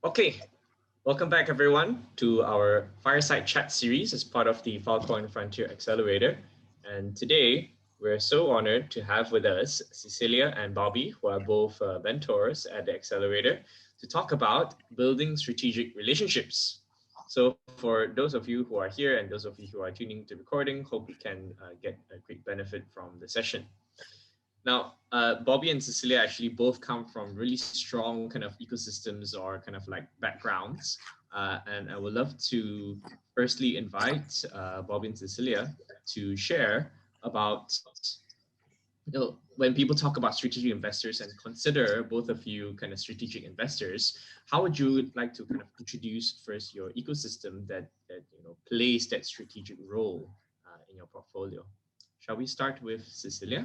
Okay, welcome back everyone to our Fireside Chat series as part of the Falcon Frontier Accelerator. And today we're so honored to have with us Cecilia and Bobby, who are both mentors at the Accelerator, to talk about building strategic relationships. So for those of you who are here and those of you who are tuning to the recording, hope you can get a great benefit from the session. Now, Bobby and Cecilia actually both come from really strong kind of ecosystems or kind of like backgrounds. And I would love to firstly invite Bobby and Cecilia to share about, when people talk about strategic investors and consider both of you kind of strategic investors, how would you like to kind of introduce first your ecosystem that plays that strategic role in your portfolio? Shall we start with Cecilia?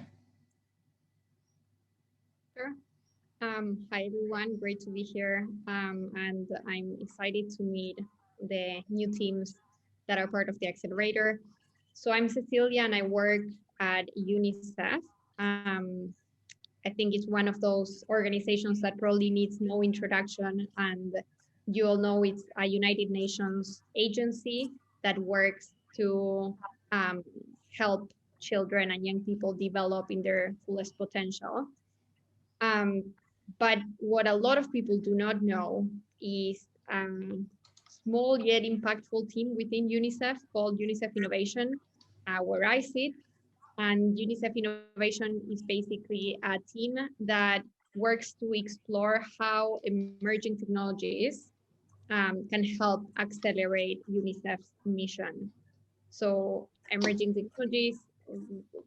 Sure. Hi everyone, great to be here. And I'm excited to meet the new teams that are part of the accelerator. So I'm Cecilia and I work at UNICEF. I think it's one of those organizations that probably needs no introduction, and you all know it's a United Nations agency that works to um, help children and young people develop in their fullest potential. Um, but what a lot of people do not know is a small yet impactful team within UNICEF called UNICEF Innovation, where I sit. And UNICEF Innovation is basically a team that works to explore how emerging technologies can help accelerate UNICEF's mission. So emerging technologies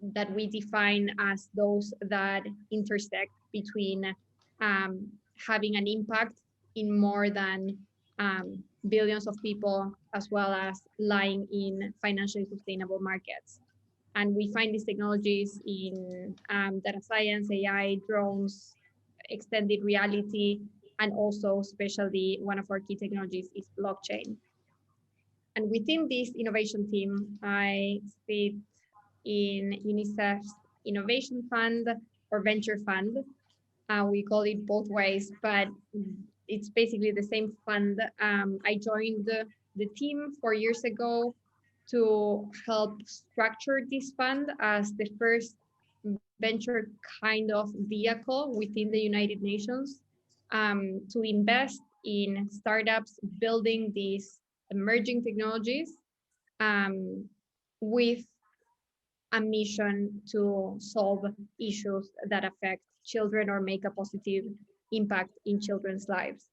that we define as those that intersect between um, having an impact in more than billions of people, as well as lying in financially sustainable markets. And we find these technologies in data science, AI, drones, extended reality, and also, especially, one of our key technologies is blockchain. And within this innovation team, I sit in UNICEF's Innovation Fund or Venture Fund. We call it both ways, but it's basically the same fund. I joined the team 4 years ago to help structure this fund as the first venture kind of vehicle within the United Nations to invest in startups building these emerging technologies um, with a mission to solve issues that affect children or make a positive impact in children's lives.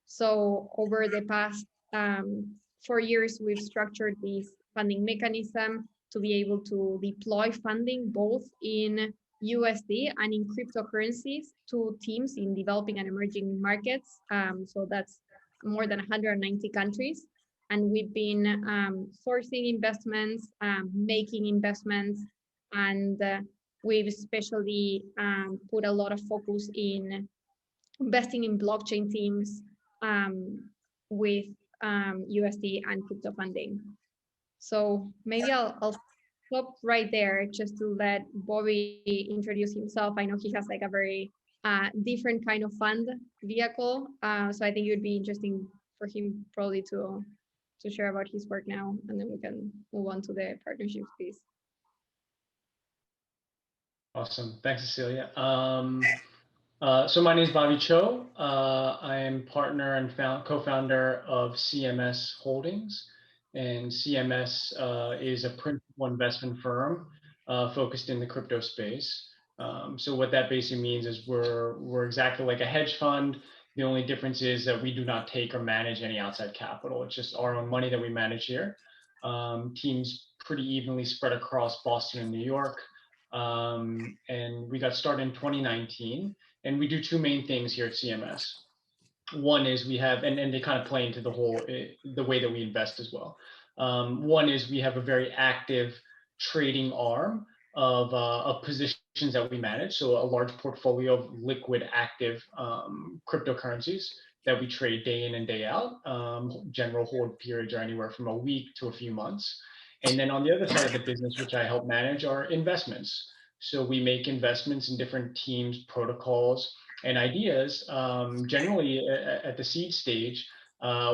So over the past 4 years, we've structured this funding mechanism to be able to deploy funding both in USD and in cryptocurrencies to teams in developing and emerging markets. So that's more than 190 countries. And we've been sourcing investments, making investments, and we've especially put a lot of focus in investing in blockchain teams with USD and crypto funding. So maybe I'll stop right there just to let Bobby introduce himself. I know he has like a very different kind of fund vehicle. So I think it would be interesting for him probably to share about his work now, and then we can move on to the partnerships piece. Awesome. Thanks, Cecilia. So my name is Bobby Cho. I am partner and co-founder of CMS Holdings. And CMS is a principal investment firm focused in the crypto space. So what that basically means is we're exactly like a hedge fund. The only difference is that we do not take or manage any outside capital. It's just our own money that we manage here. Teams pretty evenly spread across Boston and New York. And we got started in 2019, and we do two main things here at CMS. One is we have, and they kind of play into the way that we invest as well. One is we have a very active trading arm of positions that we manage. So a large portfolio of liquid active cryptocurrencies that we trade day in and day out. General hold periods are anywhere from a week to a few months. And then on the other side of the business, which I help manage, are investments. So we make investments in different teams, protocols, and ideas, generally at the seed stage,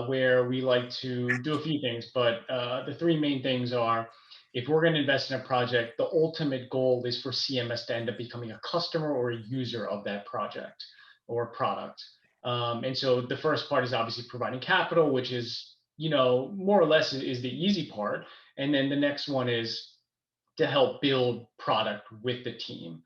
where we like to do a few things. But the three main things are, if we're going to invest in a project, the ultimate goal is for CMS to end up becoming a customer or a user of that project or product. And so the first part is obviously providing capital, which is, more or less is the easy part. And then the next one is to help build product with the team.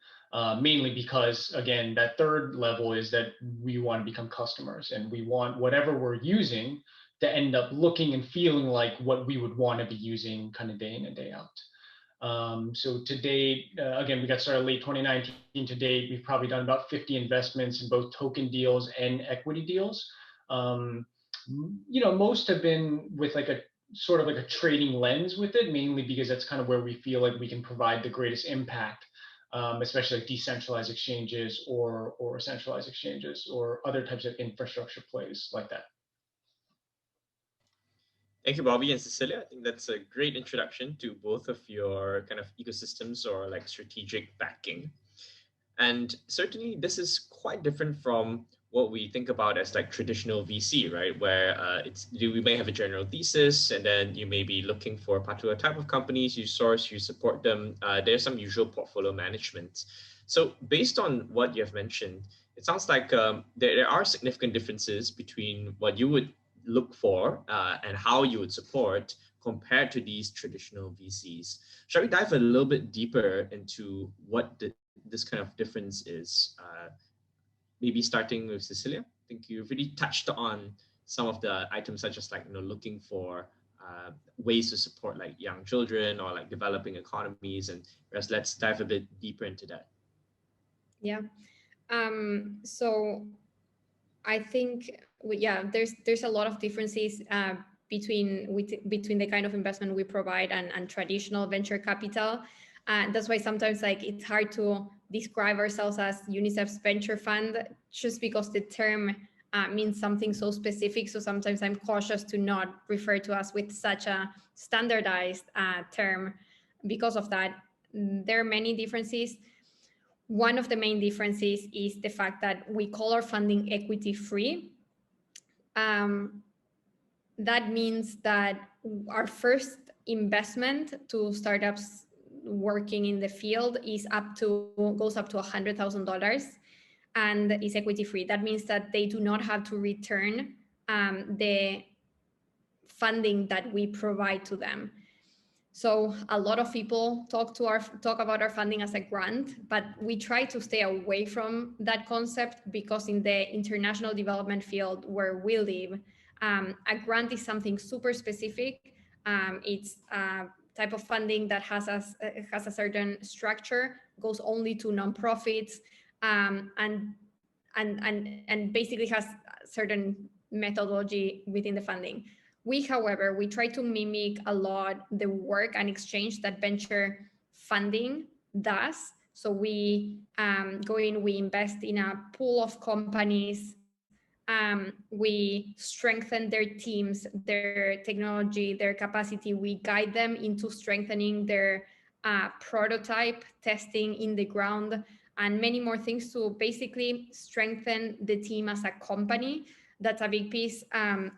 Mainly because, again, that third level is that we want to become customers, and we want whatever we're using to end up looking and feeling like what we would want to be using kind of day in and day out. So to date, again, we got started late 2019. To date, we've probably done about 50 investments in both token deals and equity deals. Most have been with like a sort of like a trading lens with it, mainly because that's kind of where we feel like we can provide the greatest impact, especially like decentralized exchanges or centralized exchanges or other types of infrastructure plays like that. Thank you, Bobby and Cecilia. I think that's a great introduction to both of your kind of ecosystems or like strategic backing. And certainly this is quite different from what we think about as like traditional VC, right? Where we may have a general thesis, and then you may be looking for a particular type of companies, you source, you support them. There's some usual portfolio management. So based on what you have mentioned, it sounds like there are significant differences between what you would look for and how you would support compared to these traditional VCs. Shall we dive a little bit deeper into what this kind of difference is? Maybe starting with Cecilia. I think you've really touched on some of the items, such as like looking for ways to support like young children or like developing economies, and let's dive a bit deeper into that. Yeah. So I think there's a lot of differences between the kind of investment we provide and traditional venture capital. That's why sometimes like it's hard to describe ourselves as Unicef's venture fund, just because the term means something so specific. So sometimes I'm cautious to not refer to us with such a standardized term. Because of that, there are many differences. One of the main differences is the fact that we call our funding equity free. That means that our first investment to startups working in the field goes up to $100,000 and is equity free. That means that they do not have to return the funding that we provide to them. So a lot of people talk about our funding as a grant, but we try to stay away from that concept, because in the international development field where we live, a grant is something super specific. It's a type of funding that has a certain structure, goes only to nonprofits, and basically has certain methodology within the funding. However, we try to mimic a lot the work and exchange that venture funding does. So we go in, we invest in a pool of companies, we strengthen their teams, their technology, their capacity. We guide them into strengthening their prototype, testing in the ground, and many more things to basically strengthen the team as a company. That's a big piece.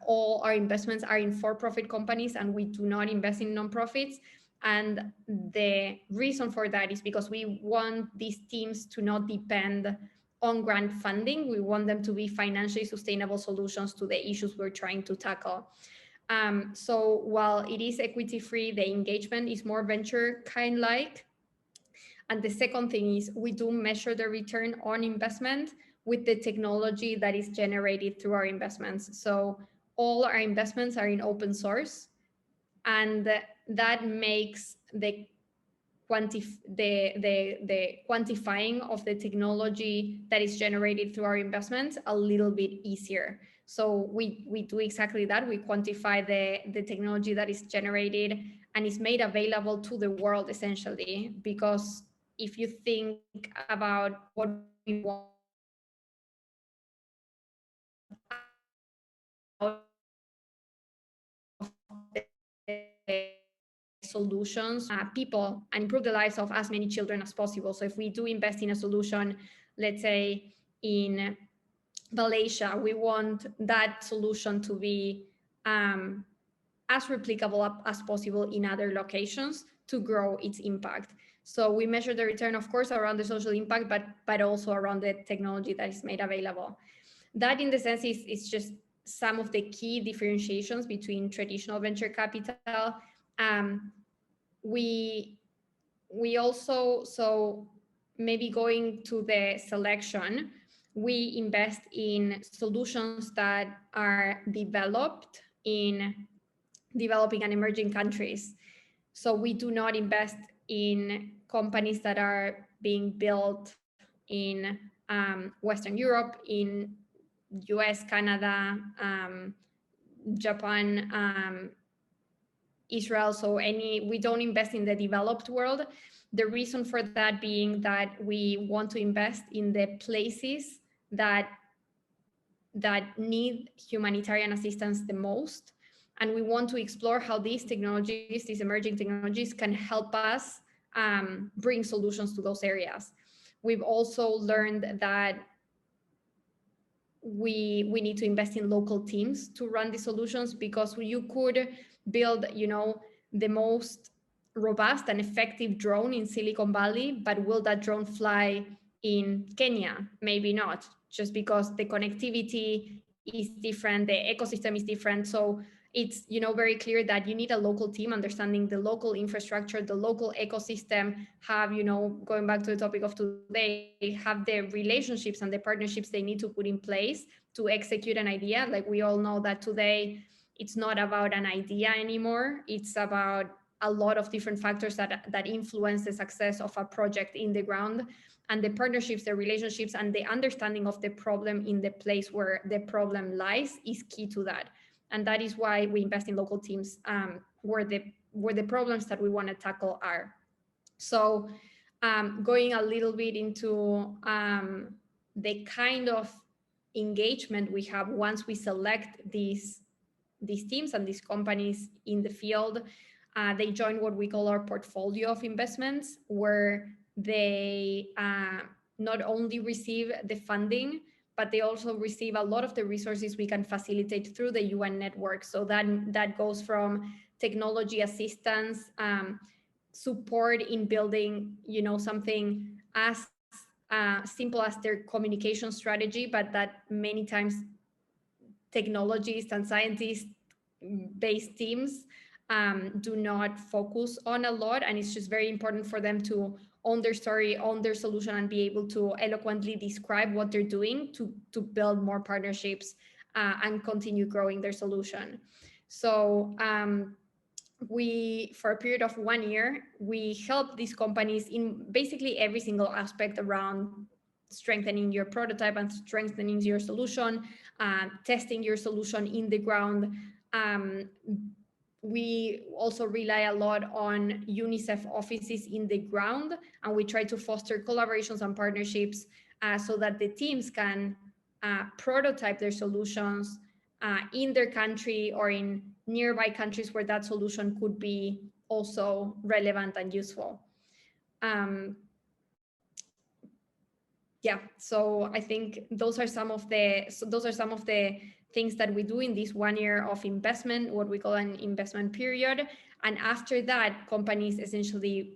All our investments are in for-profit companies, and we do not invest in nonprofits. And the reason for that is because we want these teams to not depend on grant funding. We want them to be financially sustainable solutions to the issues we're trying to tackle. So while it is equity free, the engagement is more venture kind like. And the second thing is we do measure the return on investment with the technology that is generated through our investments. So all our investments are in open source, and that makes the quantifying of the technology that is generated through our investments a little bit easier. So we do exactly that. We quantify the technology that is generated and is made available to the world, essentially, because if you think about what we want solutions, people, and improve the lives of as many children as possible. So if we do invest in a solution, let's say in Malaysia. We want that solution to be as replicable as possible in other locations to grow its impact. So we measure the return, of course, around the social impact, but also around the technology that is made available. That, in the sense, is just some of the key differentiations between traditional venture capital. We also, so maybe going to the selection, we invest in solutions that are developed in developing and emerging countries. So we do not invest in companies that are being built in Western Europe, in US, Canada, Japan, Israel. So we don't invest in the developed world. The reason for that being that we want to invest in the places that need humanitarian assistance the most. And we want to explore how these technologies, these emerging technologies, can help us bring solutions to those areas. We've also learned that we need to invest in local teams to run the solutions, because you could build, the most robust and effective drone in Silicon Valley, but will that drone fly in Kenya? Maybe not, just because the connectivity is different, the ecosystem is different. So it's, very clear that you need a local team understanding the local infrastructure, the local ecosystem, have, going back to the topic of today, have the relationships and the partnerships they need to put in place to execute an idea. Like, we all know that today it's not about an idea anymore. It's about a lot of different factors that influence the success of a project in the ground. And the partnerships, the relationships, and the understanding of the problem in the place where the problem lies is key to that. And that is why we invest in local teams where the problems that we want to tackle are. So going a little bit into the kind of engagement we have once we select these teams and these companies in the field, they join what we call our portfolio of investments, where they not only receive the funding, but they also receive a lot of the resources we can facilitate through the UN network. So that goes from technology assistance, support in building, something as simple as their communication strategy, but that many times technologists and scientists-based teams do not focus on a lot. And it's just very important for them to own their story, own their solution, and be able to eloquently describe what they're doing to build more partnerships and continue growing their solution. So for a period of 1 year, we help these companies in basically every single aspect around strengthening your prototype and strengthening your solution, testing your solution in the ground. We also rely a lot on UNICEF offices in the ground, and we try to foster collaborations and partnerships so that the teams can prototype their solutions in their country or in nearby countries where that solution could be also relevant and useful. Yeah, so I think those are some of the things that we do in this 1 year of investment, what we call an investment period. And after that, companies essentially,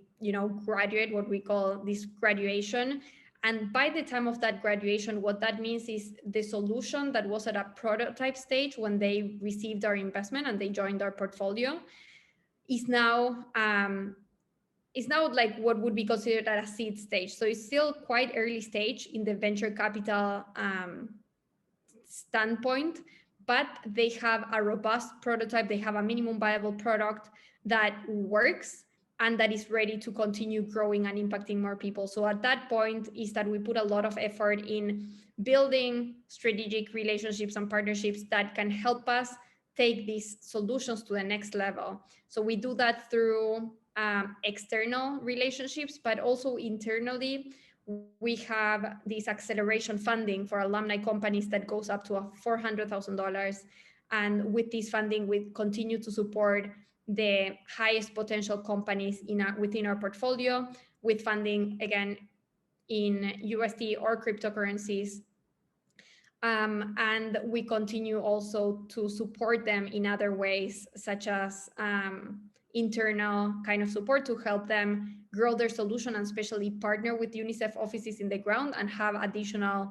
graduate, what we call this graduation. And by the time of that graduation, what that means is the solution that was at a prototype stage when they received our investment and they joined our portfolio is now like what would be considered at a seed stage. So it's still quite early stage in the venture capital standpoint, but they have a robust prototype. They have a minimum viable product that works and that is ready to continue growing and impacting more people. So at that point is that we put a lot of effort in building strategic relationships and partnerships that can help us take these solutions to the next level. So we do that through external relationships, but also internally. We have this acceleration funding for alumni companies that goes up to $400,000. And with this funding, we continue to support the highest potential companies within our portfolio with funding, again, in USD or cryptocurrencies And we continue also to support them in other ways, such as internal kind of support to help them grow their solution, and especially partner with UNICEF offices in the ground and have additional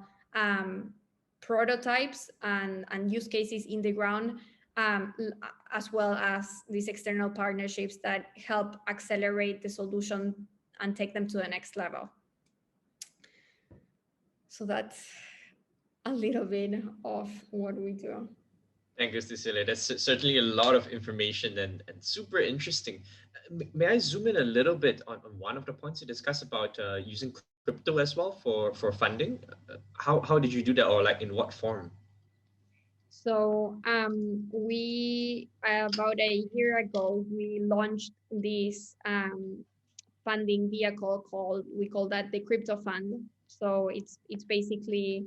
prototypes and use cases in the ground, as well as these external partnerships that help accelerate the solution and take them to the next level. So that's a little bit of what we do. Thank you, Cecilia. That's certainly a lot of information and super interesting. May I zoom in a little bit on one of the points you discussed about using crypto as well for funding? How did you do that, or like in what form? So we, about a year ago, we launched this funding vehicle we call that the crypto fund. So it's basically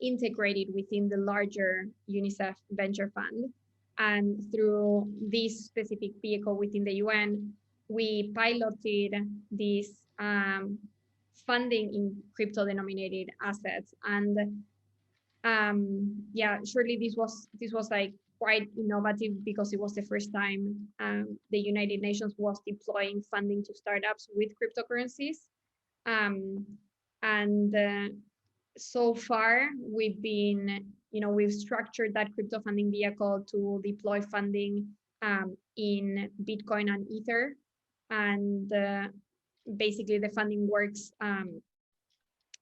integrated within the larger UNICEF venture fund. And through this specific vehicle within the UN, we piloted this funding in crypto denominated assets. And yeah, surely this was like quite innovative, because it was the first time the United Nations was deploying funding to startups with cryptocurrencies. And so far we've been, we've structured that crypto funding vehicle to deploy funding in Bitcoin and Ether. And basically the funding works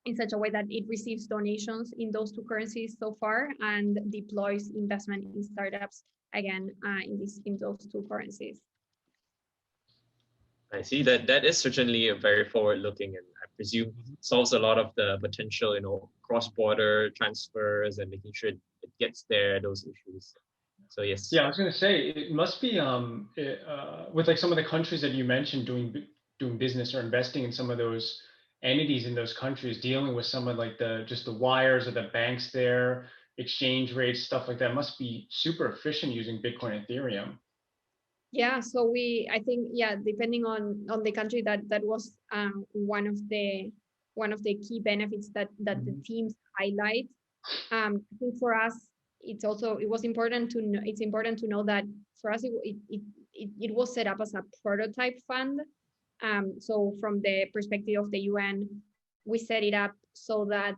in such a way that it receives donations in those two currencies so far, and deploys investment in startups again in those two currencies. I see that is certainly a very forward-looking, and I presume solves a lot of the potential, cross-border transfers and making sure it gets there, those issues. So yes. Yeah, I was going to say it must be with like some of the countries that you mentioned doing business or investing in some of those entities in those countries, dealing with some of like just the wires of the banks there, exchange rates, stuff like that, must be super efficient using Bitcoin and Ethereum. Yeah, so I think, yeah, depending on the country, that was one of the key benefits that the teams highlight. I think for us, it was important to know. It's important to know that for us, it was set up as a prototype fund. So from the perspective of the UN, we set it up so that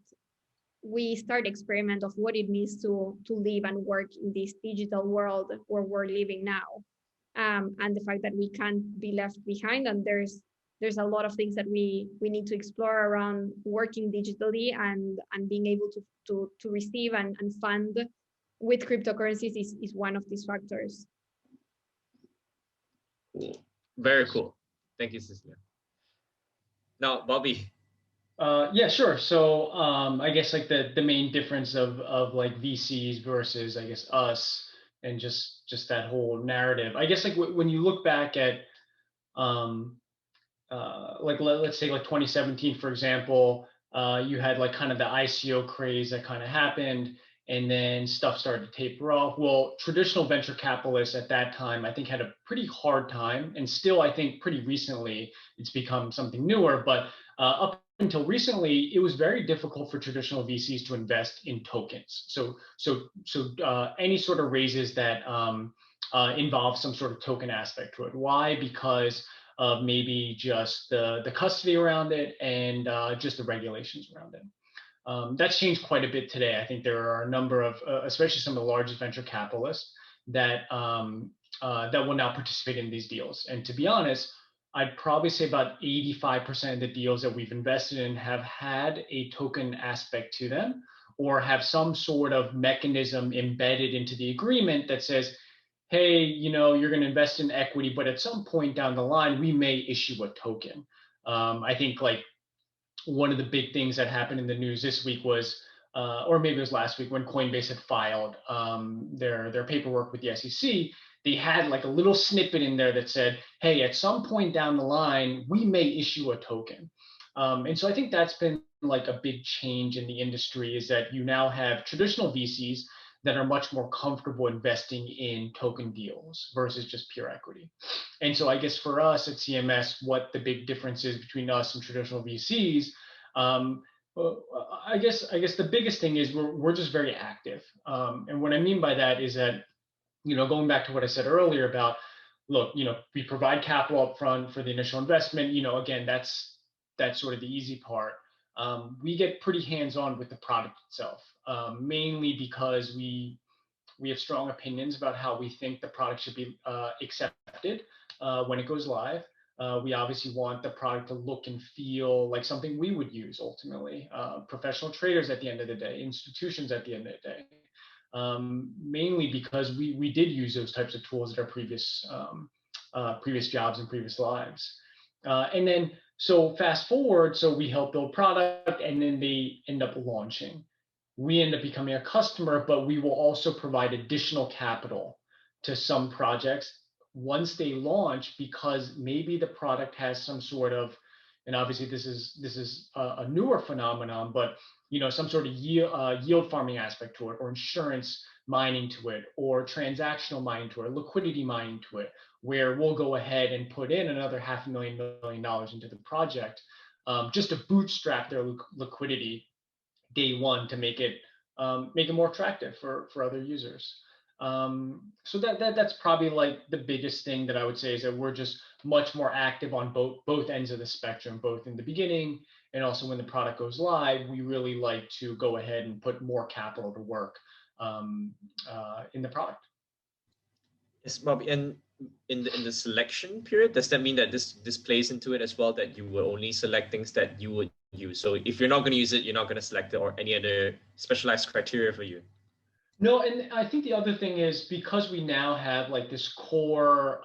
we start experiment of what it means to live and work in this digital world where we're living now. And the fact that we can't be left behind, and there's a lot of things that we need to explore around working digitally and being able to receive and fund with cryptocurrencies is one of these factors. Cool. Very cool. Thank you, Cecilia. Now, Bobby. Yeah, sure. So I guess like the main difference of like VCs versus, I guess, us, and just that whole narrative. I guess like when you look back at like let's say like 2017, for example, you had like kind of the ICO craze that kind of happened, and then stuff started to taper off. Well, traditional venture capitalists at that time, I think, had a pretty hard time, and still, I think pretty recently, it's become something newer. But up until recently, it was very difficult for traditional VCs to invest in tokens. So any sort of raises that involve some sort of token aspect to it. Why? Because of maybe just the custody around it and just the regulations around it. That's changed quite a bit today. I think there are a number of, especially some of the largest venture capitalists that that will now participate in these deals. And to be honest, I'd probably say about 85% of the deals that we've invested in have had a token aspect to them, or have some sort of mechanism embedded into the agreement that says, hey, you're going to invest in equity, but at some point down the line, we may issue a token. I think like one of the big things that happened in the news this week was, or maybe it was last week, when Coinbase had filed their paperwork with the SEC, they had like a little snippet in there that said, hey, at some point down the line, we may issue a token. And so I think that's been like a big change in the industry, is that you now have traditional VCs that are much more comfortable investing in token deals versus just pure equity. And so I guess for us at CMS, what the big difference is between us and traditional VCs, Well, I guess the biggest thing is we're just very active. And what I mean by that is that, going back to what I said earlier about, look, we provide capital up front for the initial investment. Again, that's sort of the easy part. We get pretty hands-on with the product itself, mainly because we have strong opinions about how we think the product should be accepted when it goes live. We obviously want the product to look and feel like something we would use ultimately. Professional traders at the end of the day, institutions at the end of the day, mainly because we did use those types of tools at our previous jobs and previous lives. And then so fast forward, so we help build product, and then they end up launching. We end up becoming a customer, but we will also provide additional capital to some projects once they launch, because maybe the product has some sort of, and obviously this is a newer phenomenon, but some sort of yield farming aspect to it, or insurance mining to it, or transactional mining to it, or liquidity mining to it, where we'll go ahead and put in another $500,000 million into the project, just to bootstrap their liquidity day one to make it more attractive for other users. So that's probably like the biggest thing that I would say, is that we're just much more active on both ends of the spectrum, both in the beginning and also when the product goes live. We really like to go ahead and put more capital to work in the product. Yes, Bobby. And in the selection period, does that mean that this plays into it as well, that you will only select things that you would use? So if you're not going to use it, you're not going to select it, or any other specialized criteria for you? No, and I think the other thing is, because we now have like this core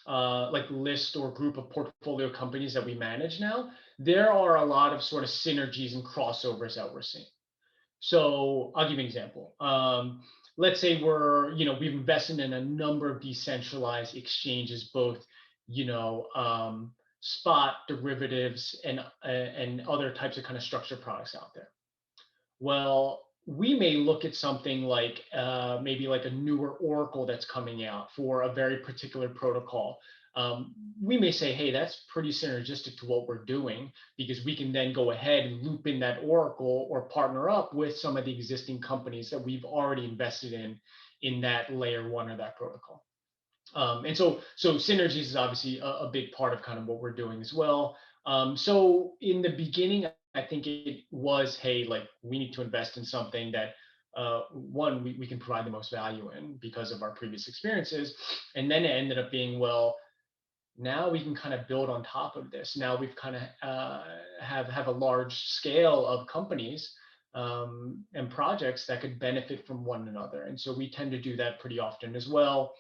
like list or group of portfolio companies that we manage now, there are a lot of sort of synergies and crossovers that we're seeing. So I'll give you an example. Let's say we've invested in a number of decentralized exchanges, both, spot derivatives and other types of kind of structured products out there. Well, we may look at something like maybe like a newer Oracle that's coming out for a very particular protocol. We may say, hey, that's pretty synergistic to what we're doing, because we can then go ahead and loop in that Oracle or partner up with some of the existing companies that we've already invested in that layer one of that protocol. And so Synergies is obviously a big part of kind of what we're doing as well. So in the beginning, I think it was, hey, like, we need to invest in something that one, we can provide the most value in because of our previous experiences. And then it ended up being, well, now we can kind of build on top of this. Now we've kind of have a large scale of companies and projects that could benefit from one another. And so we tend to do that pretty often as well.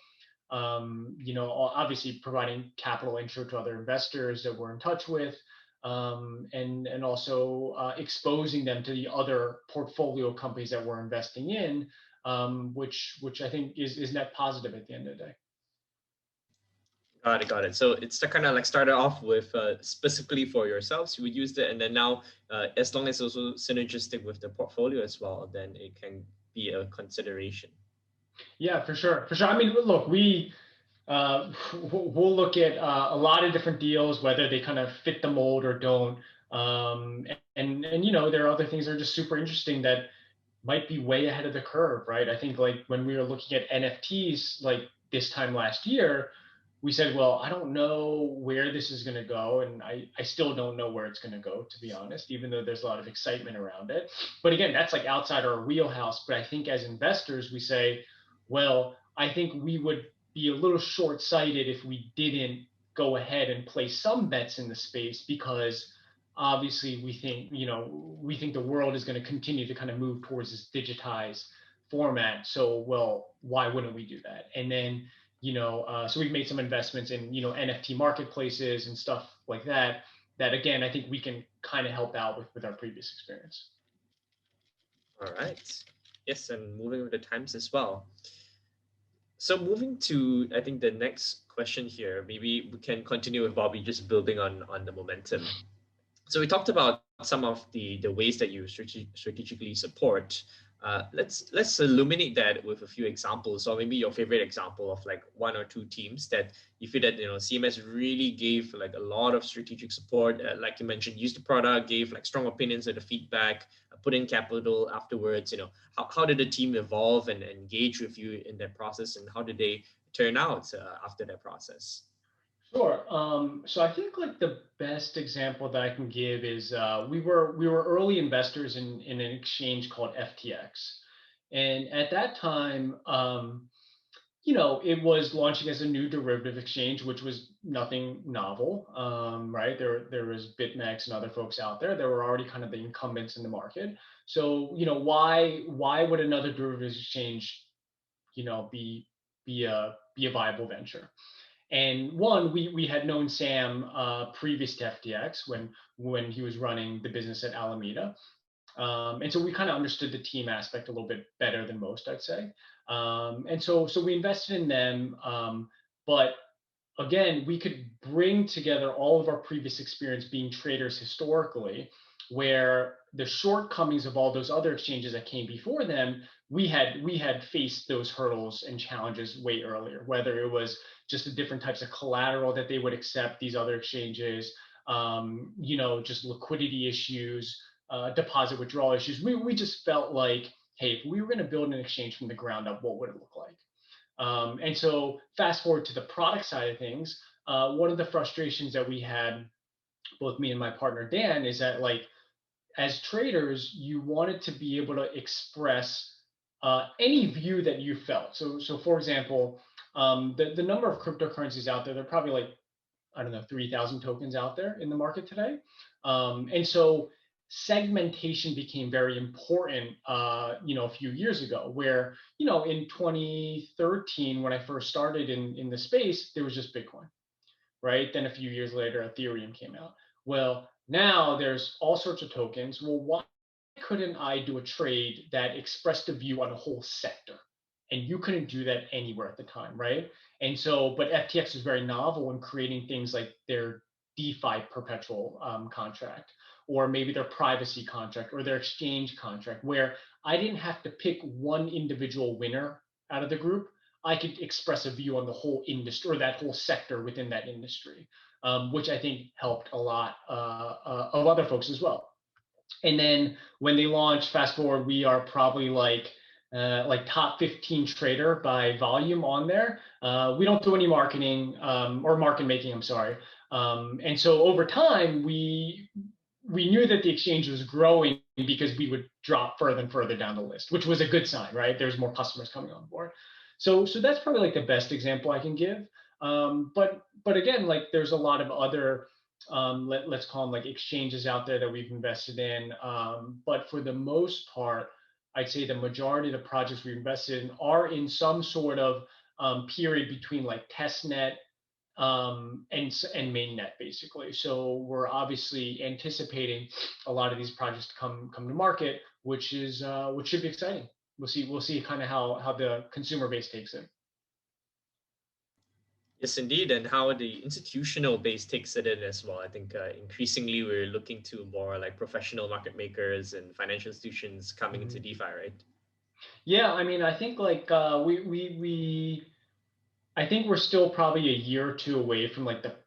Obviously providing capital intro to other investors that we're in touch with, and also exposing them to the other portfolio companies that we're investing in, which I think is net positive at the end of the day. Got it. So it's the kind of like started off with specifically for yourselves, you would use it, and then now as long as it's also synergistic with the portfolio as well, then it can be a consideration. Yeah, for sure. I mean, look, we'll look at a lot of different deals, whether they kind of fit the mold or don't. And there are other things that are just super interesting that might be way ahead of the curve, right? I think like when we were looking at NFTs like this time last year, we said, well, I don't know where this is going to go. And I still don't know where it's going to go, to be honest, even though there's a lot of excitement around it. But again, that's like outside our wheelhouse. But I think as investors, we say, well, I think we would be a little short-sighted if we didn't go ahead and place some bets in the space, because obviously we think the world is going to continue to kind of move towards this digitized format. So, well, why wouldn't we do that? And then, so we've made some investments in, NFT marketplaces and stuff like that, again, I think we can kind of help out with our previous experience. All right. Yes, and moving with the times as well. So moving to, I think, the next question here, maybe we can continue with Bobby, just building on the momentum. So we talked about some of the ways that you strategically support Let's illuminate that with a few examples, or maybe your favorite example of like one or two teams that you feel that CMS really gave like a lot of strategic support, like you mentioned, used the product, gave like strong opinions of the feedback, put in capital afterwards. How did the team evolve and engage with you in that process, and how did they turn out after that process? Sure. So I think like the best example that I can give is we were early investors in an exchange called FTX, and at that time, it was launching as a new derivative exchange, which was nothing novel, right? There was BitMEX and other folks out there that were already kind of the incumbents in the market. So why would another derivatives exchange, be a viable venture? And one, we had known Sam previous to FTX when he was running the business at Alameda. And so we kind of understood the team aspect a little bit better than most, I'd say. And so we invested in them. But again, we could bring together all of our previous experience being traders historically, where the shortcomings of all those other exchanges that came before them, we had faced those hurdles and challenges way earlier, whether it was just the different types of collateral that they would accept these other exchanges, just liquidity issues, deposit withdrawal issues. We just felt like, hey, if we were going to build an exchange from the ground up, what would it look like? And so fast forward to the product side of things, one of the frustrations that we had, both me and my partner Dan, is that like as traders, you wanted to be able to express any view that you felt. So for example, the number of cryptocurrencies out there, they're probably like, I don't know, 3,000 tokens out there in the market today. And so segmentation became very important, a few years ago, where, in 2013, when I first started in the space, there was just Bitcoin, right? Then a few years later, Ethereum came out. Well, now there's all sorts of tokens. Well, why couldn't I do a trade that expressed a view on a whole sector? And you couldn't do that anywhere at the time, right? And so, but FTX was very novel in creating things like their DeFi perpetual contract, or maybe their privacy contract, or their exchange contract, where I didn't have to pick one individual winner out of the group. I could express a view on the whole industry or that whole sector within that industry, which I think helped a lot of other folks as well. And then when they launched, fast forward, we are probably like top 15 trader by volume on there. We don't do any marketing or market making, I'm sorry. And so over time, we knew that the exchange was growing because we would drop further and further down the list, which was a good sign, right? There's more customers coming on board. So that's probably like the best example I can give. But again, like there's a lot of other let's call them like exchanges out there that we've invested in. But for the most part, I'd say the majority of the projects we invested in are in some sort of period between like testnet and mainnet, basically. So we're obviously anticipating a lot of these projects to come to market, which should be exciting. We'll see kind of how the consumer base takes it. Yes, indeed, and how the institutional base takes it in as well. I think increasingly we're looking to more like professional market makers and financial institutions coming into DeFi, right? Yeah, I mean, I think like I think we're still probably a year or two away from like the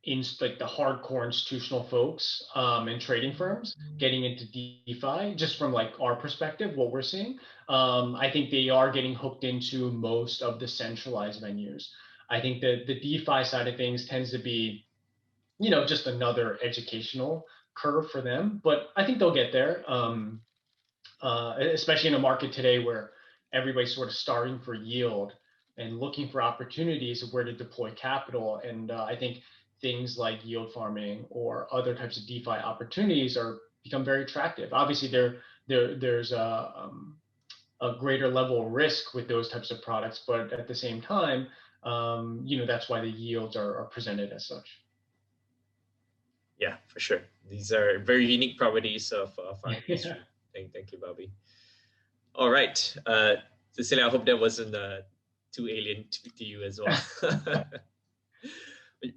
hardcore institutional folks and trading firms getting into DeFi. Just from like our perspective, what we're seeing, I think they are getting hooked into most of the centralized venues. I think that the DeFi side of things tends to be, just another educational curve for them. But I think they'll get there, especially in a market today where everybody's sort of starting for yield and looking for opportunities of where to deploy capital. And I think things like yield farming or other types of DeFi opportunities become very attractive. Obviously, there's a greater level of risk with those types of products, but at the same time, that's why the yields are presented as such. Yeah, for sure. These are very unique properties of our industry. Thank you, Bobby. All right, Cecilia, I hope that wasn't too alien to you as well.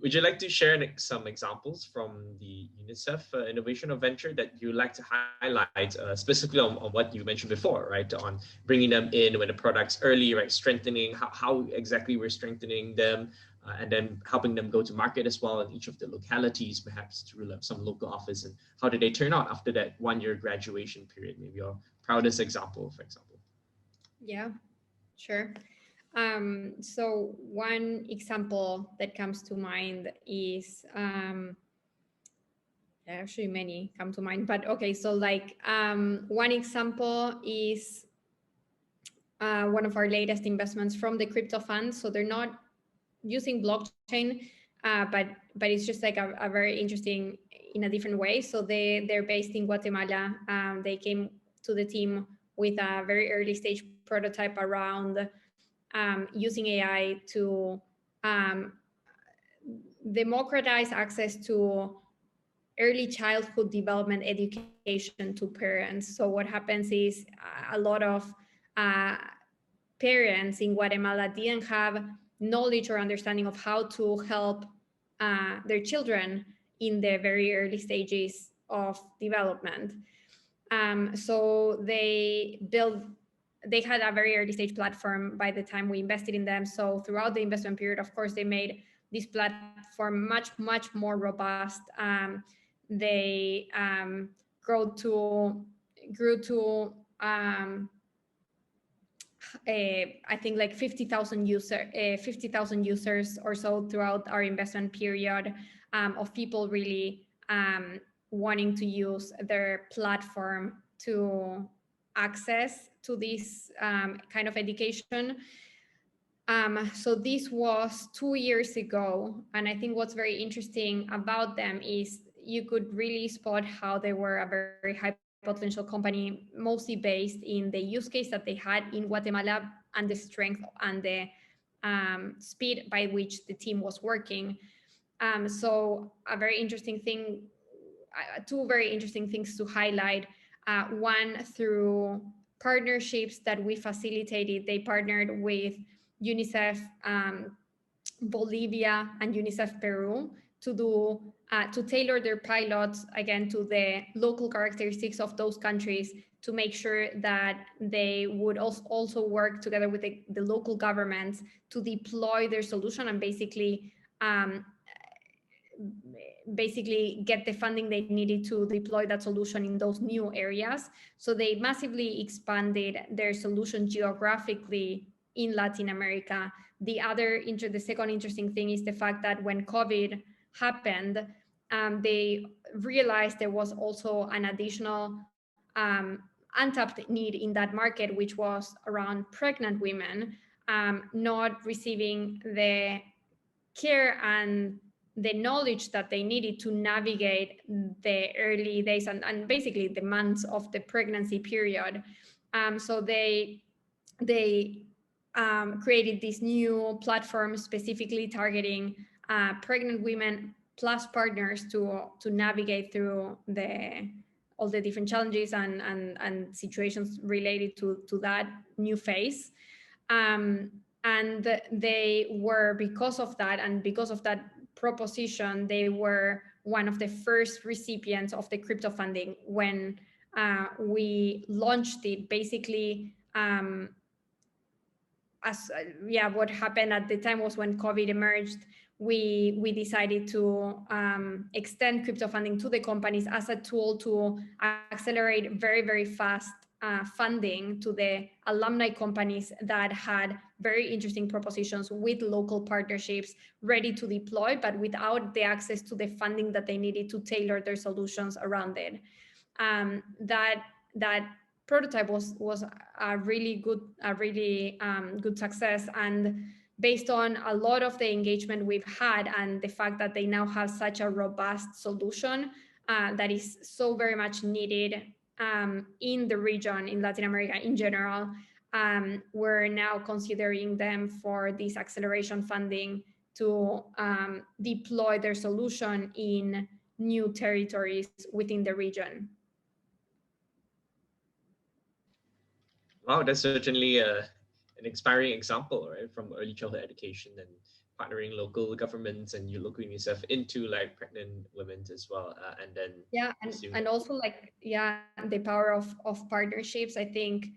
Would you like to share some examples from the UNICEF innovation or venture that you like to highlight, specifically on what you mentioned before, right? On bringing them in when the product's early, right? Strengthening how exactly we're strengthening them, and then helping them go to market as well in each of the localities, perhaps through some local office. And how did they turn out after that 1 year graduation period? Maybe your proudest example, for example. Yeah, sure. So one example that comes to mind is actually many come to mind, but okay. So like one example is one of our latest investments from the crypto fund. So they're not using blockchain, but it's just like a very interesting in a different way. So they're based in Guatemala. They came to the team with a very early stage prototype around using AI to democratize access to early childhood development education to parents. So what happens is a lot of uh, parents in Guatemala didn't have knowledge or understanding of how to help their children in the very early stages of development. So they had a very early stage platform by the time we invested in them. So throughout the investment period, of course, they made this platform much more robust. They grew to I think like 50,000 users or so throughout our investment period, of people really wanting to use their platform to access to this kind of education. So this was 2 years ago, and I think what's very interesting about them is you could really spot how they were a very high potential company, mostly based in the use case that they had in Guatemala and the strength and the speed by which the team was working. So a very interesting thing, two very interesting things to highlight. One, through partnerships that we facilitated, they partnered with UNICEF Bolivia and UNICEF Peru to tailor their pilots again to the local characteristics of those countries, to make sure that they would also work together with the local governments to deploy their solution and basically get the funding they needed to deploy that solution in those new areas. So they massively expanded their solution geographically in Latin America. The second interesting thing is the fact that when COVID happened, they realized there was also an additional untapped need in that market, which was around pregnant women not receiving the care and the knowledge that they needed to navigate the early days and basically the months of the pregnancy period. So they created this new platform specifically targeting pregnant women plus partners to navigate through all the different challenges and situations related to that new phase. And they were, because of that and because of that proposition, they were one of the first recipients of the crypto funding when we launched it. Basically, what happened at the time was when COVID emerged, we decided to extend crypto funding to the companies as a tool to accelerate very fast funding to the alumni companies that had very interesting propositions with local partnerships ready to deploy, but without the access to the funding that they needed to tailor their solutions around it. That prototype was a really good success, and based on a lot of the engagement we've had and the fact that they now have such a robust solution that is so very much needed in the region, in Latin America in general, we're now considering them for this acceleration funding to deploy their solution in new territories within the region. Wow, that's certainly an inspiring example, right, from early childhood education and partnering local governments and local UNICEF into like pregnant women as well, and then Yeah, pursue. and also like, yeah, the power of partnerships. I think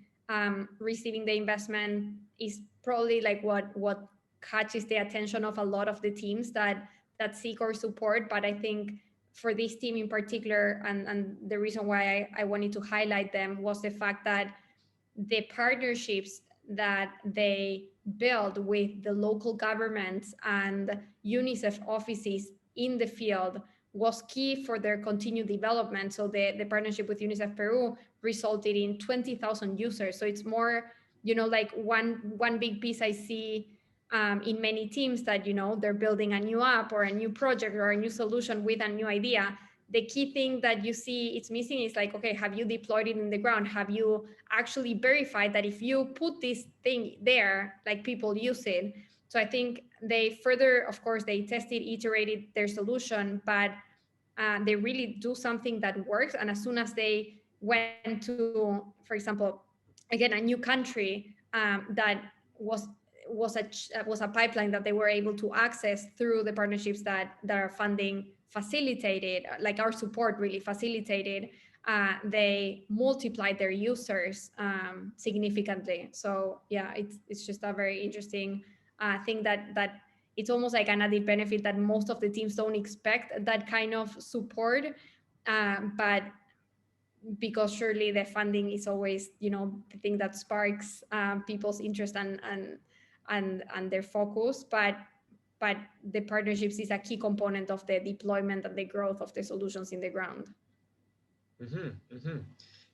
receiving the investment is probably like what catches the attention of a lot of the teams that seek our support. But I think for this team in particular, and the reason why I wanted to highlight them was the fact that the partnerships that they build with the local governments and UNICEF offices in the field was key for their continued development. So the partnership with UNICEF Peru resulted in 20,000 users. So it's more, like one big piece I see in many teams that, they're building a new app or a new project or a new solution with a new idea. The key thing that you see it's missing is like, okay, have you deployed it in the ground? Have you actually verified that if you put this thing there, like people use it? So I think they further, of course, they tested, iterated their solution, but they really do something that works. And as soon as they went to, for example, again, a new country that was was a pipeline that they were able to access through the partnerships that are funding facilitated, like our support really facilitated, they multiplied their users significantly. So yeah, it's just a very interesting thing that it's almost like an added benefit that most of the teams don't expect that kind of support. But because surely the funding is always, the thing that sparks people's interest and their focus. But the partnerships is a key component of the deployment and the growth of the solutions in the ground.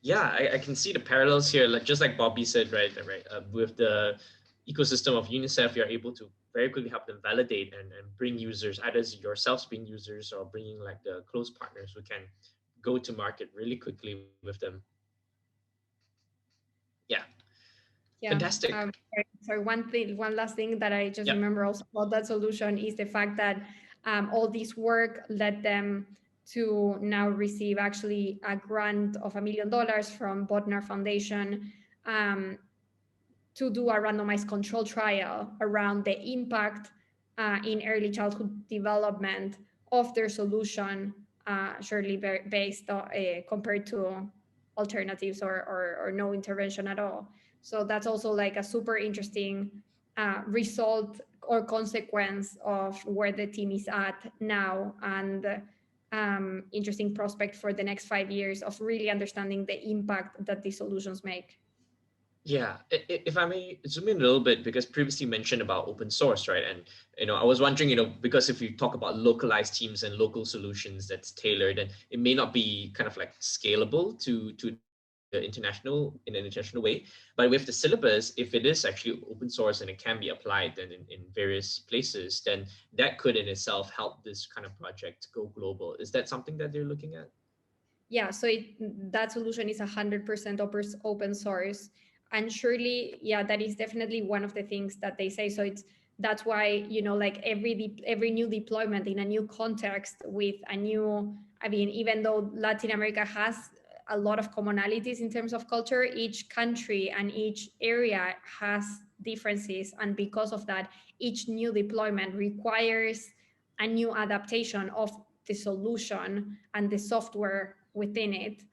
Yeah, I can see the parallels here. Like just like Bobby said, right, with the ecosystem of UNICEF, you're able to very quickly help them validate and bring users, either yourselves being users or bringing like the close partners who can go to market really quickly with them. Yeah, Yeah. fantastic. Sorry, one last thing that I just Yeah. remember also about that solution is the fact that all this work led them to now receive actually a grant of $1 million from Bodnar Foundation um, to do a randomized control trial around the impact in early childhood development of their solution, surely based compared to alternatives or no intervention at all. So that's also like a super interesting result or consequence of where the team is at now, and interesting prospect for the next 5 years of really understanding the impact that these solutions make. Yeah, if I may zoom in a little bit, because previously mentioned about open source, right? And I was wondering, because if you talk about localized teams and local solutions that's tailored, and it may not be kind of like scalable to the international in an international way, but with the syllabus, if it is actually open source and it can be applied then in various places, then that could in itself help this kind of project go global. Is that something that they're looking at? Yeah, so that solution is 100% open source, and surely, yeah, that is definitely one of the things that they say. So that's why, like every new deployment in a new context with a new, I mean, even though Latin America has a lot of commonalities in terms of culture, each country and each area has differences, and because of that, each new deployment requires a new adaptation of the solution and the software within it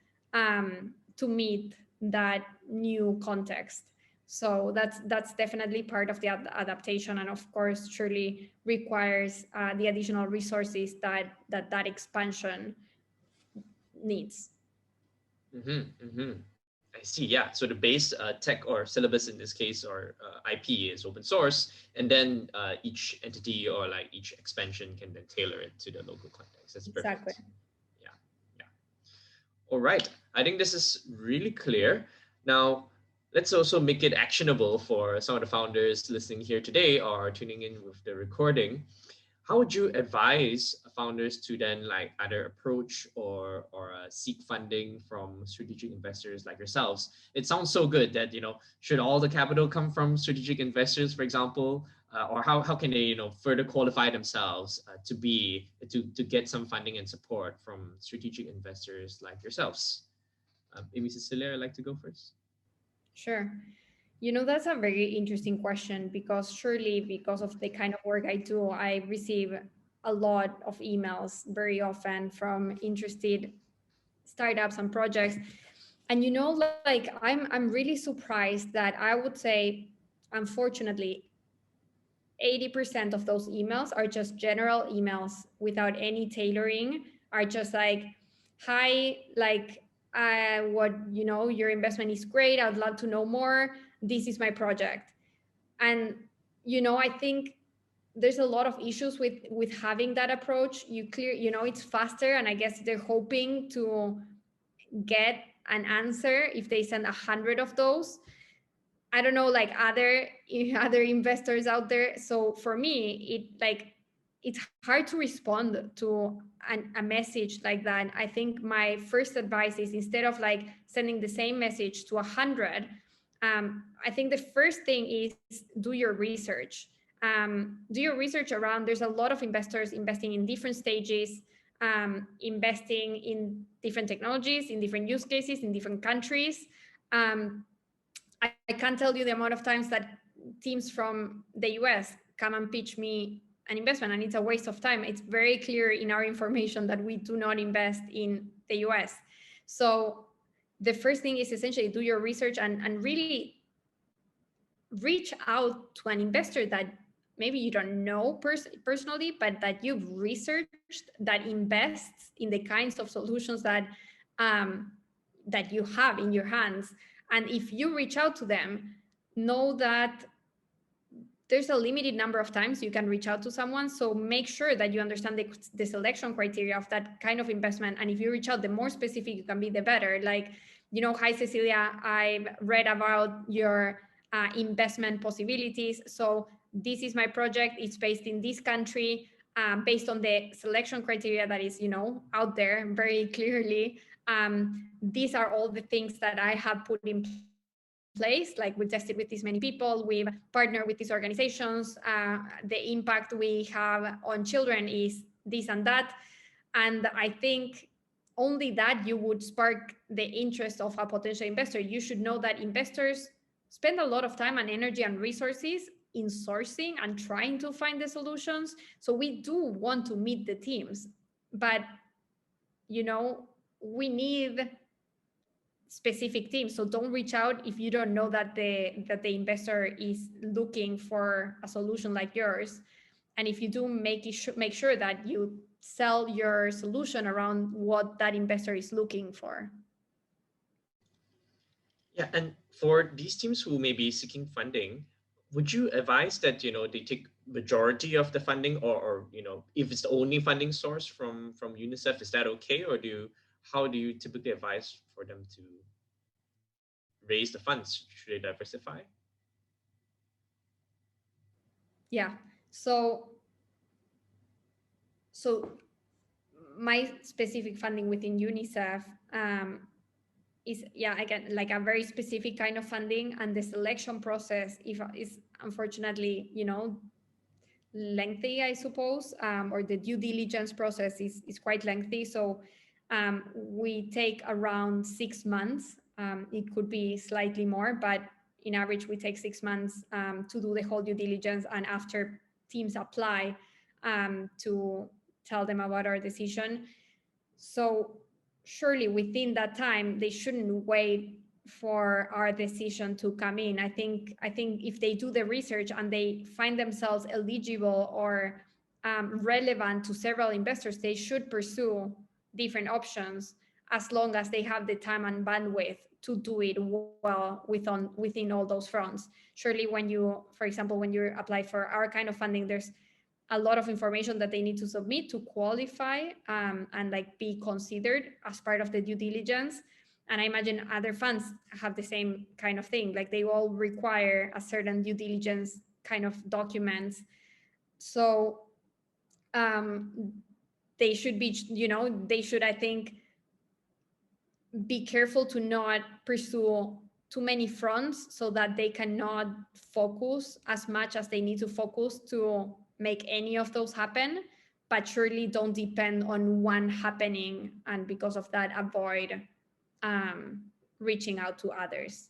to meet that new context. So that's definitely part of the adaptation, and of course surely requires the additional resources that expansion needs. I see. Yeah. So the base tech or syllabus in this case, or IP, is open source, and then each entity or like each expansion can then tailor it to the local context. That's Exactly. perfect. Yeah. Yeah. All right. I think this is really clear. Now, let's also make it actionable for some of the founders listening here today or tuning in with the recording. How would you advise founders to then like either approach or seek funding from strategic investors like yourselves? It sounds so good that should all the capital come from strategic investors, for example, or how can they further qualify themselves to get some funding and support from strategic investors like yourselves? Maybe Cecilia, I'd like to go first. Sure. You know, that's a very interesting question, because surely because of the kind of work I do, I receive a lot of emails very often from interested startups and projects. And you know, like I'm really surprised that I would say, unfortunately, 80% of those emails are just general emails without any tailoring, are just like, hi, like, what, you know, your investment is great, I'd love to know more, this is my project. And you know, I think there's a lot of issues with having that approach. You know, it's faster, and I guess they're hoping to get an answer if they send 100 of those. I don't know, like other other investors out there. So for me, it's hard to respond to a message like that. I think my first advice is, instead of like sending the same message to 100, I think the first thing is do your research. Do your research around. There's a lot of investors investing in different stages, investing in different technologies, in different use cases, in different countries. I can't tell you the amount of times that teams from the US come and pitch me an investment, and it's a waste of time. It's very clear in our information that we do not invest in the US. So the first thing is essentially do your research, and really reach out to an investor that maybe you don't know personally, but that you've researched, that invests in the kinds of solutions um, that you have in your hands. And if you reach out to them, know that there's a limited number of times you can reach out to someone. So make sure that you understand the selection criteria of that kind of investment. And if you reach out, the more specific you can be, the better. Like, you know, hi, Cecilia, I've read about your investment possibilities. So this is my project. It's based in this country, based on the selection criteria that is, you know, out there very clearly. These are all the things that I have put in place. Like, we've tested with this many people, we've partnered with these organizations, the impact we have on children is this and that. And I think only that you would spark the interest of a potential investor. You should know that investors spend a lot of time and energy and resources in sourcing and trying to find the solutions. So we do want to meet the teams, but you know, we need specific teams. So don't reach out if you don't know that the investor is looking for a solution like yours. And if you do, make sure that you sell your solution around what that investor is looking for. Yeah, and for these teams who may be seeking funding, would you advise that, you know, they take majority of the funding, or you know, if it's the only funding source from UNICEF, is that okay? Or how do you typically advise for them to raise the funds? Should they diversify? Yeah. So my specific funding within UNICEF is, yeah, again, like a very specific kind of funding, and the selection process is unfortunately, you know, lengthy, I suppose, or the due diligence process is quite lengthy. So we take around 6 months. It could be slightly more, but in average, we take 6 months to do the whole due diligence. And after teams apply, to tell them about our decision. So surely within that time, they shouldn't wait for our decision to come in. I think if they do the research and they find themselves eligible or relevant to several investors, they should pursue different options, as long as they have the time and bandwidth to do it well within all those fronts. Surely when you, for example, when you apply for our kind of funding, there's a lot of information that they need to submit to qualify, and like be considered as part of the due diligence. And I imagine other funds have the same kind of thing. Like, they all require a certain due diligence kind of documents. So they should be, you know, they should, I think, be careful to not pursue too many fronts, so that they cannot focus as much as they need to focus to make any of those happen. But surely don't depend on one happening, and because of that, avoid reaching out to others.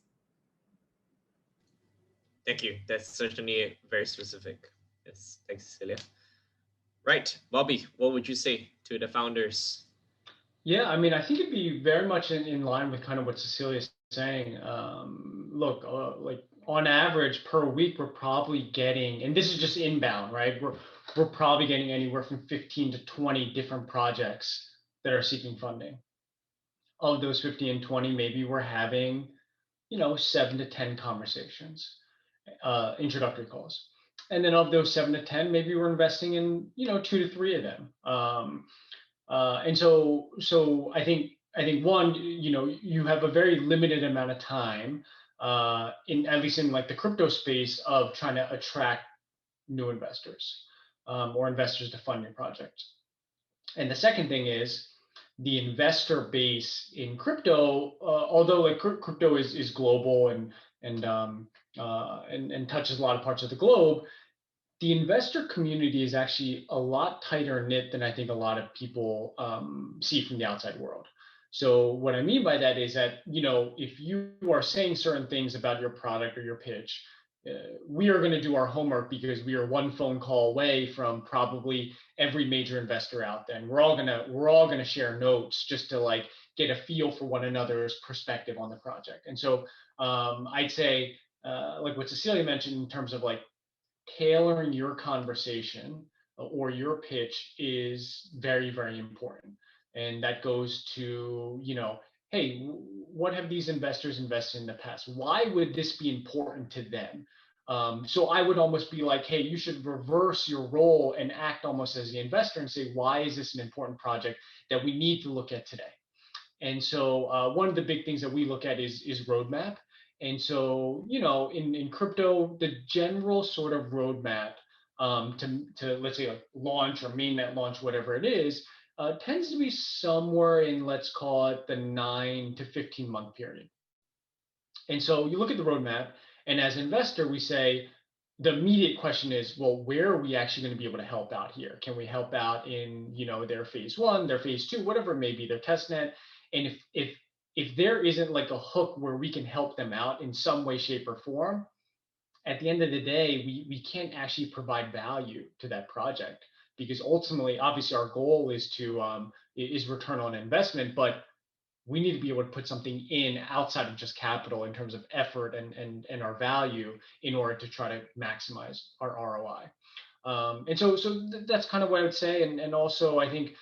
Thank you. That's certainly very specific. Yes, thanks, Cecilia. Right, Bobby, what would you say to the founders? Yeah, I mean, I think it'd be very much in line with kind of what Cecilia's saying. Look, like on average per week, we're probably getting, and this is just inbound, right? We're probably getting anywhere from 15 to 20 different projects that are seeking funding. Of those 15 and 20, maybe we're having, 7 to 10 conversations, introductory calls. And then of those 7 to 10, maybe we're investing in, 2 to 3 of them. And so I think one, you have a very limited amount of time, in at least in like the crypto space, of trying to attract new investors, or investors to fund your project. And the second thing is the investor base in crypto, although like crypto is global and touches a lot of parts of the globe. The investor community is actually a lot tighter knit than I think a lot of people see from the outside world. So what I mean by that is that, if you are saying certain things about your product or your pitch, we are going to do our homework because we are one phone call away from probably every major investor out there, and we're all gonna share notes just to like get a feel for one another's perspective on the project. And so I'd say, like what Cecilia mentioned in terms of like tailoring your conversation or your pitch is very, very important. And that goes to, hey, what have these investors invested in the past? Why would this be important to them? So I would almost be like, hey, you should reverse your role and act almost as the investor and say, why is this an important project that we need to look at today? And so one of the big things that we look at is roadmap. And so, in crypto, the general sort of roadmap, to let's say like launch or mainnet launch, whatever it is, tends to be somewhere in, let's call it, the 9 to 15 month period. And so you look at the roadmap, and as an investor, we say, the immediate question is, well, where are we actually going to be able to help out here? Can we help out in, their phase 1, their phase 2, whatever it may be, their test net? And if there isn't like a hook where we can help them out in some way, shape, or form, at the end of the day, we can't actually provide value to that project, because ultimately, obviously, our goal is return on investment, but we need to be able to put something in outside of just capital in terms of effort and our value in order to try to maximize our ROI. And so that's kind of what I would say. And also, I think,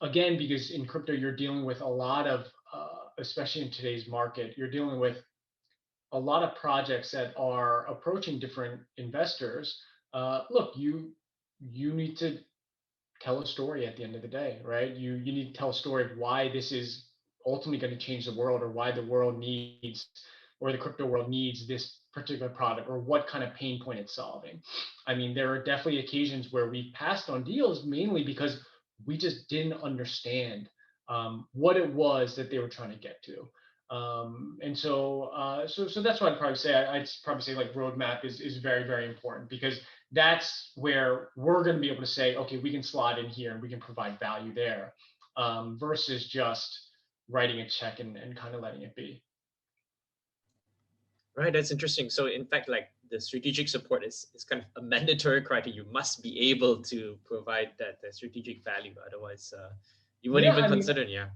again, because in crypto, you're dealing with a lot of, especially in today's market, you're dealing with a lot of projects that are approaching different investors. Look, you need to tell a story at the end of the day, right? You need to tell a story of why this is ultimately going to change the world, or why the world needs, or the crypto world needs, this particular product, or what kind of pain point it's solving. I mean, there are definitely occasions where we've passed on deals mainly because we just didn't understand what it was that they were trying to get to. And so that's what I'd probably say. I'd probably say like roadmap is very, very important, because that's where we're going to be able to say, okay, we can slot in here and we can provide value there, versus just writing a check and kind of letting it be. Right, that's interesting. So in fact, like the strategic support is kind of a mandatory criteria. You must be able to provide that strategic value. Otherwise, you wouldn't even consider it. Yeah.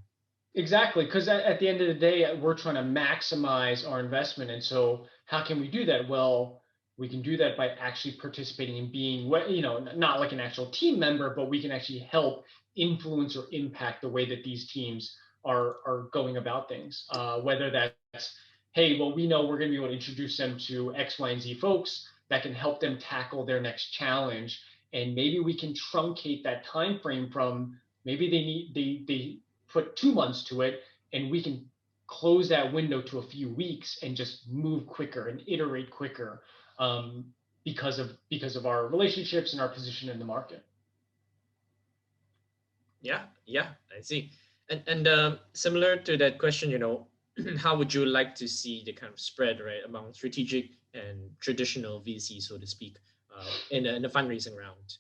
Exactly, because at the end of the day, we're trying to maximize our investment. And so how can we do that? Well, we can do that by actually participating and being, not like an actual team member, but we can actually help influence or impact the way that these teams are going about things. Whether that's, hey, well, we know we're going to be able to introduce them to X, Y, and Z folks that can help them tackle their next challenge, and maybe we can truncate that time frame from, maybe they put 2 months to it, and we can close that window to a few weeks and just move quicker and iterate quicker, because of our relationships and our position in the market. Yeah, I see. And similar to that question, how would you like to see the kind of spread, right, among strategic and traditional VC, so to speak, in the fundraising round?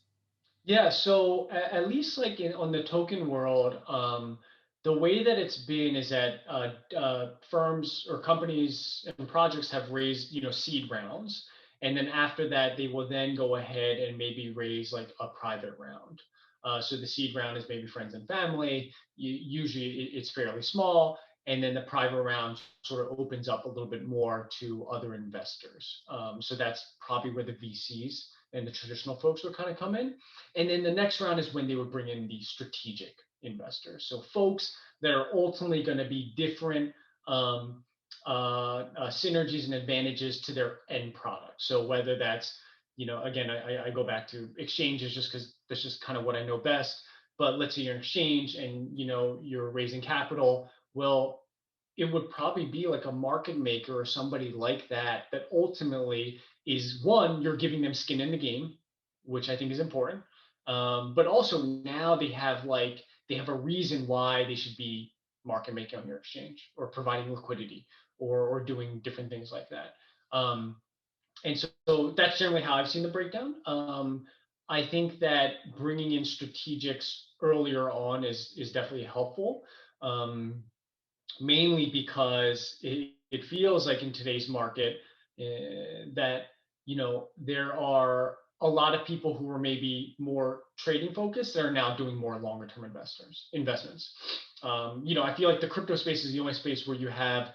Yeah, so at least like on the token world, the way that it's been is that firms or companies and projects have raised, seed rounds, and then after that, they will then go ahead and maybe raise like a private round. So the seed round is maybe friends and family. Usually, it's fairly small, and then the private round sort of opens up a little bit more to other investors. So that's probably where the VCs and the traditional folks would kind of come in. And then the next round is when they would bring in the strategic investors. So folks that are ultimately going to be different synergies and advantages to their end product. So whether that's, again, I go back to exchanges just because that's just kind of what I know best. But let's say you're an exchange and you're raising capital. Well, it would probably be like a market maker or somebody like that ultimately is, one, you're giving them skin in the game, which I think is important. But also now they have a reason why they should be market making on your exchange or providing liquidity or doing different things like that. And so that's generally how I've seen the breakdown. I think that bringing in strategics earlier on is definitely helpful. Mainly because it feels like in today's market that there are a lot of people who are maybe more trading focused that are now doing more longer term investments. I feel like the crypto space is the only space where you have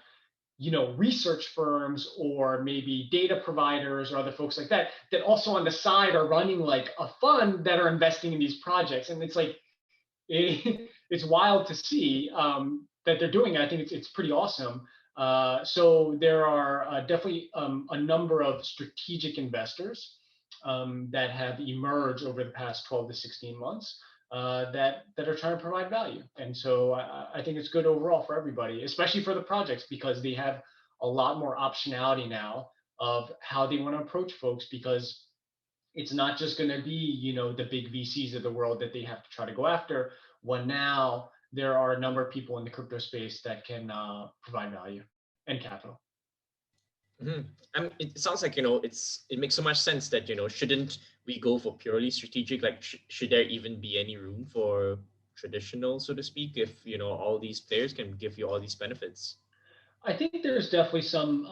research firms or maybe data providers or other folks like that also on the side are running like a fund that are investing in these projects, and it's like it's wild to see that they're doing it. I think it's pretty awesome. So there are definitely a number of strategic investors that have emerged over the past 12 to 16 months that are trying to provide value. And so I think it's good overall for everybody, especially for the projects, because they have a lot more optionality now of how they want to approach folks, because it's not just going to be, the big VCs of the world that they have to try to go after. When now there are a number of people in the crypto space that can provide value and capital. Mm-hmm. It sounds like, it makes so much sense that, shouldn't we go for purely strategic? Like, should there even be any room for traditional, so to speak, if, all these players can give you all these benefits? I think there's definitely some,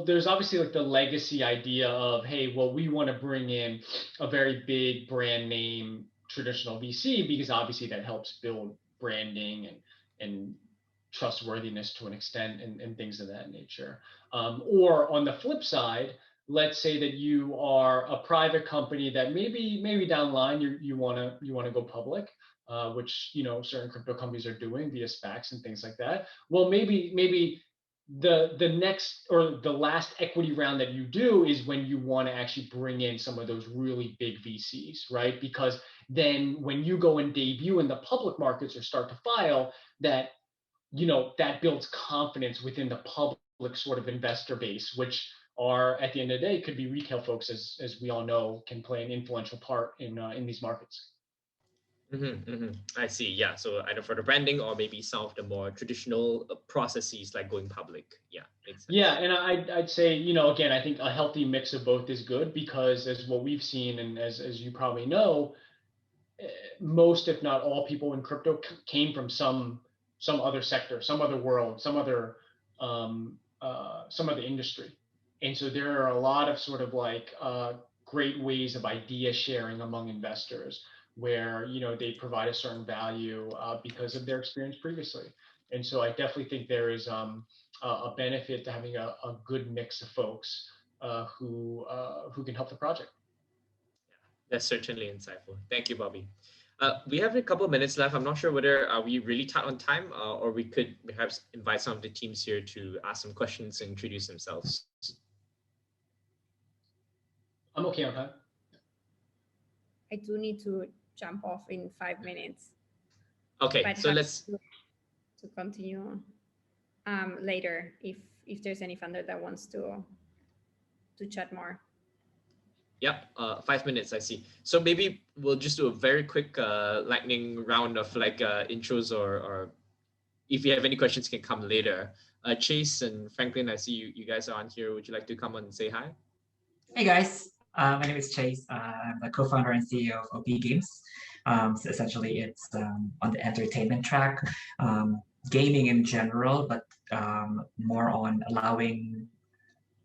there's obviously like the legacy idea of, hey, well, we want to bring in a very big brand name traditional VC because obviously that helps build branding and trustworthiness to an extent and things of that nature. Or on the flip side, let's say that you are a private company that maybe down the line you want to go public. Which certain crypto companies are doing via SPACs and things like that. Well, maybe the next or the last equity round that you do is when you want to actually bring in some of those really big VCs, right? Because then when you go and debut in the public markets or start to file, that that builds confidence within the public sort of investor base, which are at the end of the day could be retail folks, as we all know, can play an influential part in these markets. Mm-hmm, mm-hmm. I see. Yeah. So either for the branding or maybe some of the more traditional processes like going public. Yeah. Makes sense. Yeah. And I'd say, again, I think a healthy mix of both is good, because as what we've seen, and as you probably know, most, if not all, people in crypto came from some other sector, some other world, some other industry. And so there are a lot of sort of like great ways of idea sharing among investors, where they provide a certain value because of their experience previously. And so I definitely think there is a benefit to having a good mix of folks who can help the project. That's certainly insightful. Thank you, Bobby. We have a couple of minutes left. I'm not sure whether are we really tight on time, or we could perhaps invite some of the teams here to ask some questions and introduce themselves. I'm okay on time. I do need to jump off in 5 minutes. Okay, but so let's to continue later if there's any funder that wants to chat more. Yeah, 5 minutes, I see. So maybe we'll just do a very quick lightning round of like intros, or if you have any questions, can come later. Chase and Franklin, I see you guys are on here. Would you like to come on and say hi? Hey guys, my name is Chase. I'm the co-founder and CEO of OP Games. So essentially, it's on the entertainment track, gaming in general, but more on allowing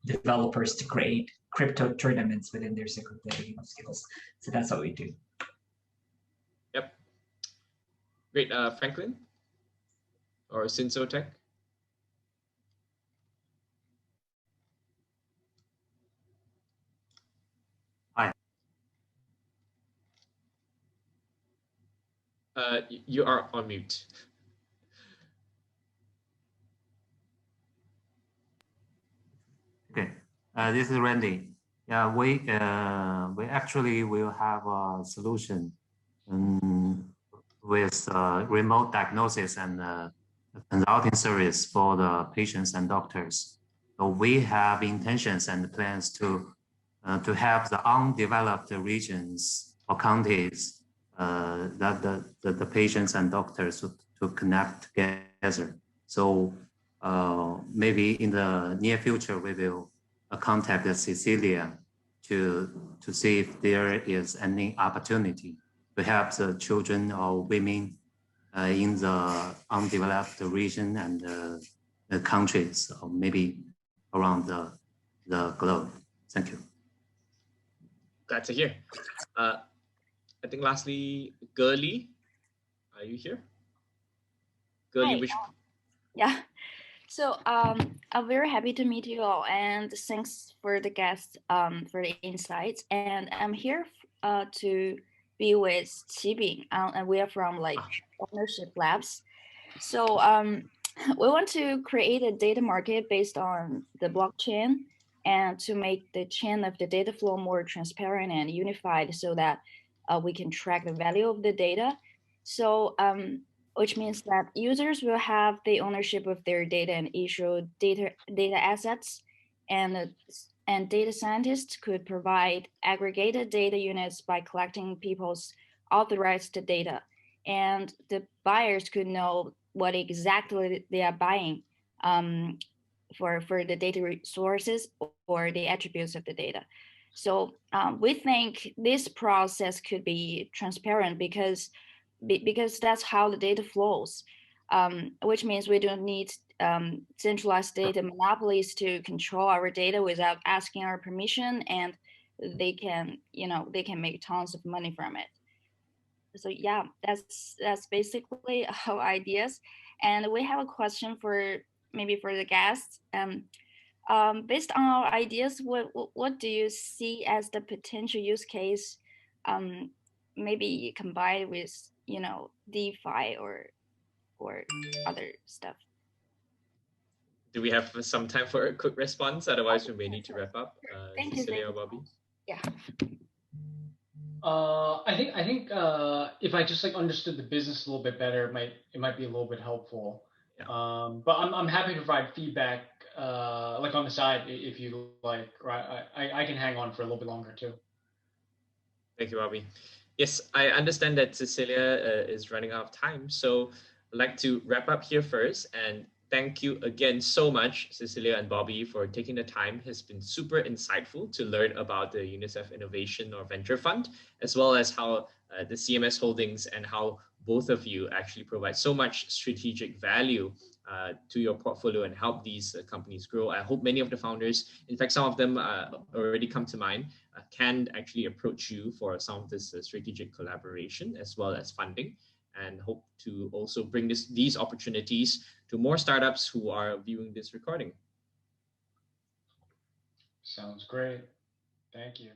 developers to create crypto tournaments within their Secret game of skills. So that's what we do. Yep. Great. Franklin or Synsotech? Hi. You are on mute. Okay, this is Randy. Yeah, we actually will have a solution with remote diagnosis and consulting service for the patients and doctors. So we have intentions and plans to have the undeveloped regions or counties that the patients and doctors to connect together. So maybe in the near future, we will contact Cecilia to see if there is any opportunity to help the children or women in the undeveloped region and the countries, or maybe around the globe. Thank you. Glad to hear. I think lastly, Girly, are you here? Girly, Hi. Yeah. So I'm very happy to meet you all, and thanks for the guests for the insights. And I'm here to be with Qibing, and we are from like Ownership Labs. So we want to create a data market based on the blockchain, and to make the chain of the data flow more transparent and unified, so that we can track the value of the data. So which means that users will have the ownership of their data and issue data assets, and data scientists could provide aggregated data units by collecting people's authorized data, and the buyers could know what exactly they are buying for the data resources or the attributes of the data. So we think this process could be transparent because that's how the data flows, which means we don't need centralized data monopolies to control our data without asking our permission, and they can make tons of money from it. So yeah, that's basically our ideas. And we have a question for maybe for the guests. Based on our ideas, what do you see as the potential use case, maybe combined with DeFi or other stuff? Do we have some time for a quick response? Otherwise, we may need to wrap up. Thank Cecilia you. or Bobby? Yeah. I think if I just like understood the business a little bit better, it might be a little bit helpful. Yeah. But I'm happy to provide feedback like on the side if you like. Right, I can hang on for a little bit longer too. Thank you, Bobby. Yes, I understand that Cecilia is running out of time, so I'd like to wrap up here first. And thank you again so much, Cecilia and Bobby, for taking the time. It's been super insightful to learn about the Unicef Innovation or Venture Fund, as well as how the CMS Holdings and how both of you actually provide so much strategic value to your portfolio and help these companies grow. I hope many of the founders, in fact, some of them already come to mind, can actually approach you for some of this strategic collaboration as well as funding, and hope to also bring these opportunities to more startups who are viewing this recording. Sounds great. Thank you.